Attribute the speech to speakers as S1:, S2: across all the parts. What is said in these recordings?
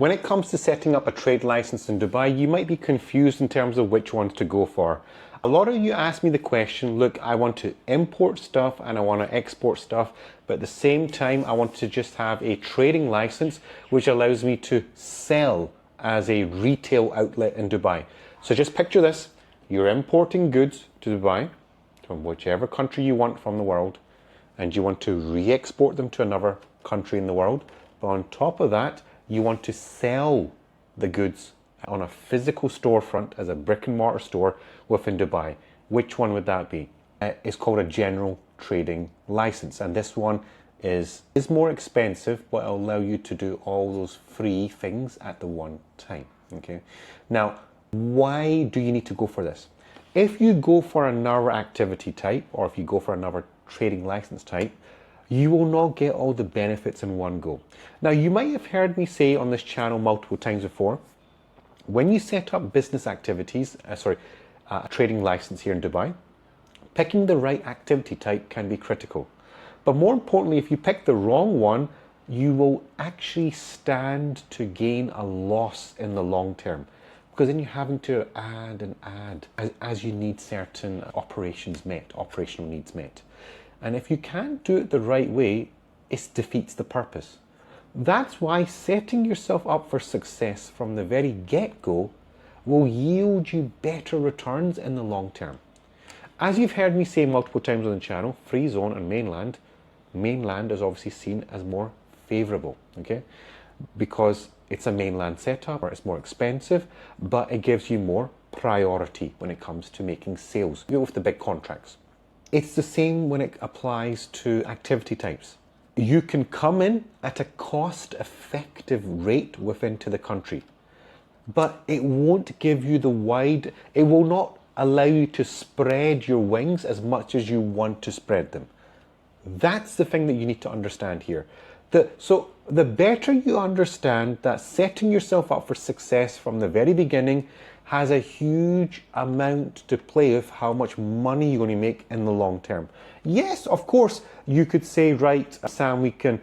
S1: When it comes to setting up a trade license in Dubai, you might be confused in terms of which ones to go for. A lot of you ask me the question, look, I want to import stuff and I want to export stuff, but at the same time, I want to just have a trading license, which allows me to sell as a retail outlet in Dubai. So just picture this, you're importing goods to Dubai from whichever country you want from the world, and you want to re-export them to another country in the world. But on top of that, you want to sell the goods on a physical storefront as a brick and mortar store within Dubai. Which one would that be? It's called a general trading license, and this one is more expensive, but it'll allow you to do all those free things at the one time. Okay. Now, why do you need to go for this? If you go for another activity type, or if you go for another trading license type, you will not get all the benefits in one go. Now, you might have heard me say on this channel multiple times before, when you set up business activities, a trading license here in Dubai, picking the right activity type can be critical. But more importantly, if you pick the wrong one, you will actually stand to gain a loss in the long term, because then you're having to add and add as you need certain operational needs met. And if you can't do it the right way, it defeats the purpose. That's why setting yourself up for success from the very get-go will yield you better returns in the long term. As you've heard me say multiple times on the channel, free zone and mainland is obviously seen as more favorable, okay? Because it's a mainland setup, or it's more expensive, but it gives you more priority when it comes to making sales with the big contracts. It's the same when it applies to activity types. You can come in at a cost-effective rate within to the country, but it won't give you it will not allow you to spread your wings as much as you want to spread them. That's the thing that you need to understand here. So the better you understand that setting yourself up for success from the very beginning has a huge amount to play with how much money you're going to make in the long term. Yes, of course, you could say, right, Sam, we can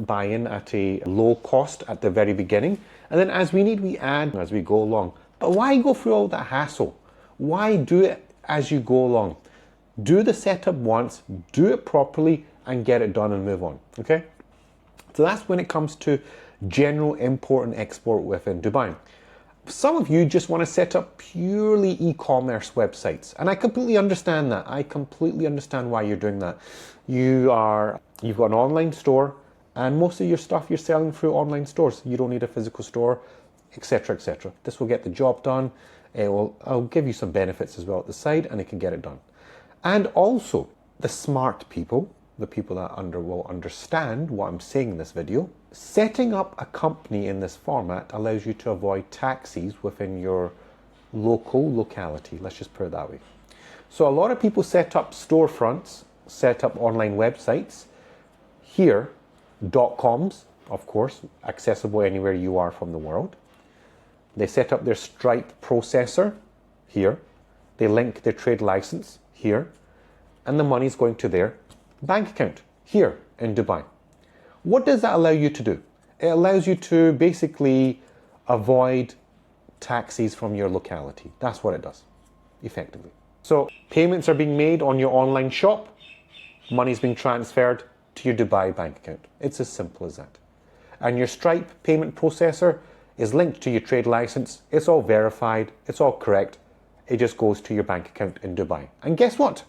S1: buy in at a low cost at the very beginning, and then as we need, we add as we go along. But why go through all that hassle? Why do it as you go along? Do the setup once, do it properly, and get it done and move on, okay? So that's when it comes to general import and export within Dubai. Some of you just want to set up purely e-commerce websites, and I completely understand that. I completely understand why you're doing that. You've got an online store, and most of your stuff you're selling through online stores. You don't need a physical store, etc., etc. This will get the job done. I'll give you some benefits as well at the side, and it can get it done. And also, the smart people, the people that will understand what I'm saying in this video, setting up a company in this format allows you to avoid taxes within your locality. Let's just put it that way. So a lot of people set up storefronts, set up online websites here, .coms, of course, accessible anywhere you are from the world. They set up their Stripe processor here. They link their trade license here, and the money's going to their bank account here in Dubai. What does that allow you to do? It allows you to basically avoid taxes from your locality. That's what it does, effectively. So payments are being made on your online shop, money's being transferred to your Dubai bank account. It's as simple as that. And your Stripe payment processor is linked to your trade license. It's all verified, it's all correct. It just goes to your bank account in Dubai. And guess what?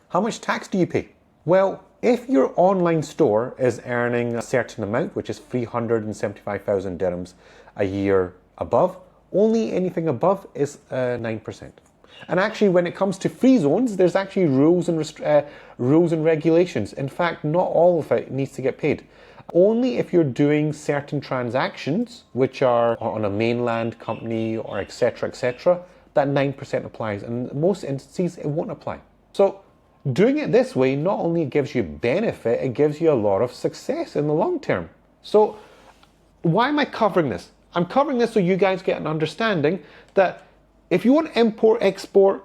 S1: How much tax do you pay? Well, if your online store is earning a certain amount, which is 375,000 dirhams a year above, only anything above is 9%. And actually, when it comes to free zones, there's actually rules and regulations. In fact, not all of it needs to get paid. Only if you're doing certain transactions, which are on a mainland company or etc., that 9% applies. And in most instances, it won't apply. So doing it this way not only gives you benefit, it gives you a lot of success in the long term. So why am I covering this? I'm covering this so you guys get an understanding that if you want to import, export,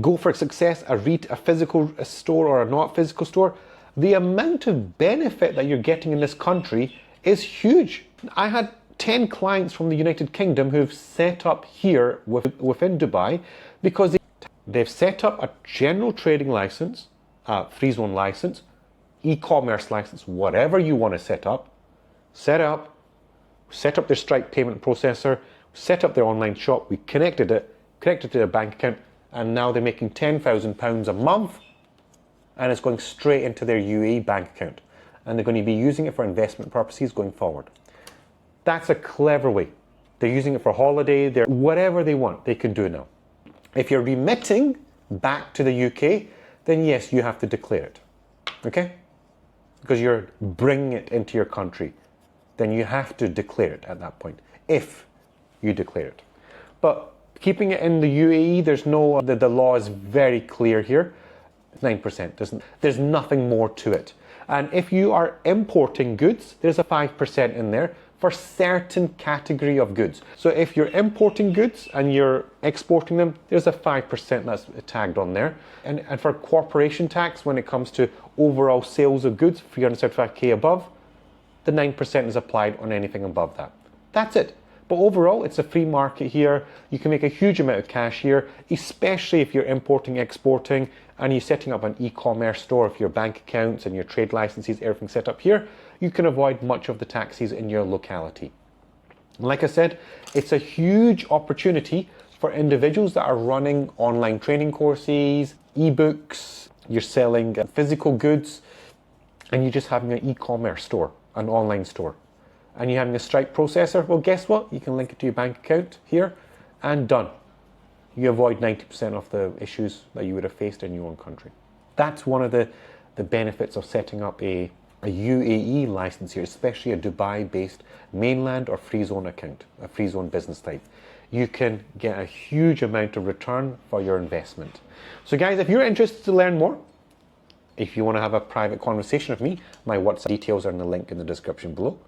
S1: go for success, a physical store or a not physical store, the amount of benefit that you're getting in this country is huge. I had 10 clients from the United Kingdom who've set up here within Dubai because they've set up a general trading license, a free zone license, e-commerce license, whatever you want to set up their Stripe payment processor, set up their online shop, we connected to their bank account, and now they're making £10,000 a month, and it's going straight into their UAE bank account. And they're going to be using it for investment purposes going forward. That's a clever way. They're using it for holiday, whatever they want, they can do now. If you're remitting back to the UK, then yes, you have to declare it, okay? Because you're bringing it into your country. Then you have to declare it at that point, if you declare it. But keeping it in the UAE, the law is very clear here. 9%, there's nothing more to it. And if you are importing goods, there's a 5% in there for certain category of goods. So if you're importing goods and you're exporting them, there's a 5% that's tagged on there. And for corporation tax, when it comes to overall sales of goods, 375k above, the 9% is applied on anything above that. That's it. But overall, it's a free market here. You can make a huge amount of cash here, especially if you're importing, exporting, and you're setting up an e-commerce store. If your bank accounts and your trade licenses, everything set up here, you can avoid much of the taxes in your locality. Like I said, it's a huge opportunity for individuals that are running online training courses, ebooks, you're selling physical goods, and you're just having an e-commerce store, an online store. And you're having a Stripe processor, well, guess what? You can link it to your bank account here, and done. You avoid 90% of the issues that you would have faced in your own country. That's one of the benefits of setting up a UAE license here, especially a Dubai-based mainland or free zone account, a free zone business type. You can get a huge amount of return for your investment. So guys, if you're interested to learn more, if you want to have a private conversation with me, my WhatsApp details are in the link in the description below.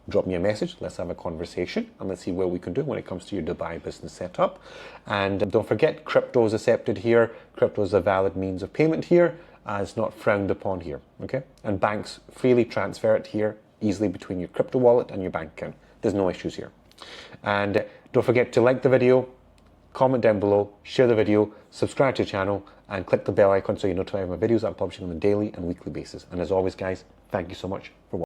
S1: Drop me a message, let's have a conversation, and let's see what we can do when it comes to your Dubai business setup. And don't forget, crypto is accepted here. Crypto is a valid means of payment here. It's not frowned upon here, okay? And banks freely transfer it here easily between your crypto wallet and your bank account. There's no issues here. And don't forget to like the video, comment down below, share the video, subscribe to the channel, and click the bell icon so you're notified of my videos I'm publishing on a daily and weekly basis. And as always, guys, thank you so much for watching.